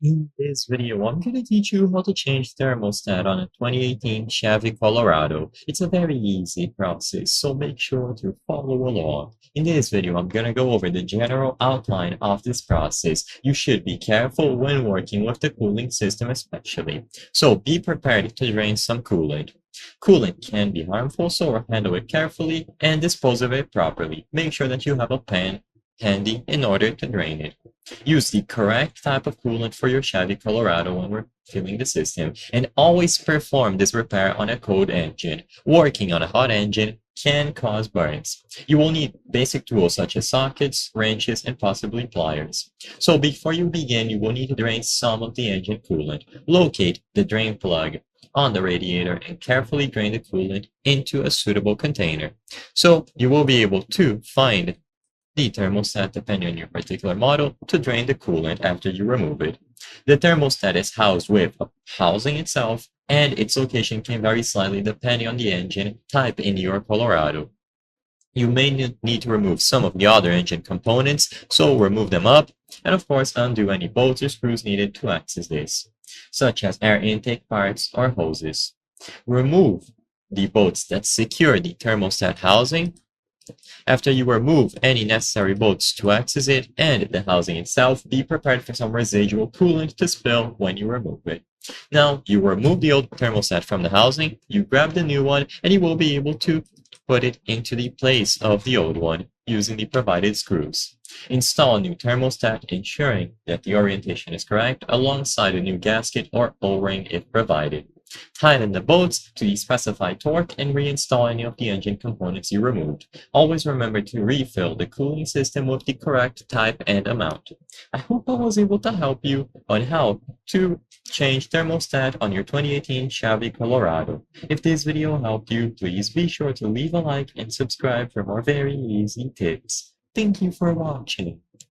In this video, I'm going to teach you how to change thermostat on a 2018 Chevy Colorado. It's a very easy process, so make sure to follow along. In this video, I'm going to go over the general outline of this process. You should be careful when working with the cooling system especially. So be prepared to drain some coolant. Coolant can be harmful, so handle it carefully and dispose of it properly. Make sure that you have a pan handy in order to drain it. Use the correct type of coolant for your Chevy Colorado when we're filling the system, and always perform this repair on a cold engine. Working on a hot engine can cause burns. You will need basic tools such as sockets, wrenches, and possibly pliers. So before you begin, you will need to drain some of the engine coolant. Locate the drain plug on the radiator and carefully drain the coolant into a suitable container. So you will be able to find the thermostat, depending on your particular model, to drain the coolant after you remove it. The thermostat is housed with a housing itself, and its location can vary slightly depending on the engine type in your Colorado. You may need to remove some of the other engine components, so remove them up, and of course undo any bolts or screws needed to access this, such as air intake parts or hoses. Remove the bolts that secure the thermostat housing. After you remove any necessary bolts to access it and the housing itself, be prepared for some residual coolant to spill when you remove it. Now, you remove the old thermostat from the housing, you grab the new one, and you will be able to put it into the place of the old one using the provided screws. Install a new thermostat, ensuring that the orientation is correct alongside a new gasket or O-ring if provided. Tighten the bolts to the specified torque and reinstall any of the engine components you removed. Always remember to refill the cooling system with the correct type and amount. I hope I was able to help you on how to change thermostat on your 2018 Chevy Colorado. If this video helped you, please be sure to leave a like and subscribe for more very easy tips. Thank you for watching.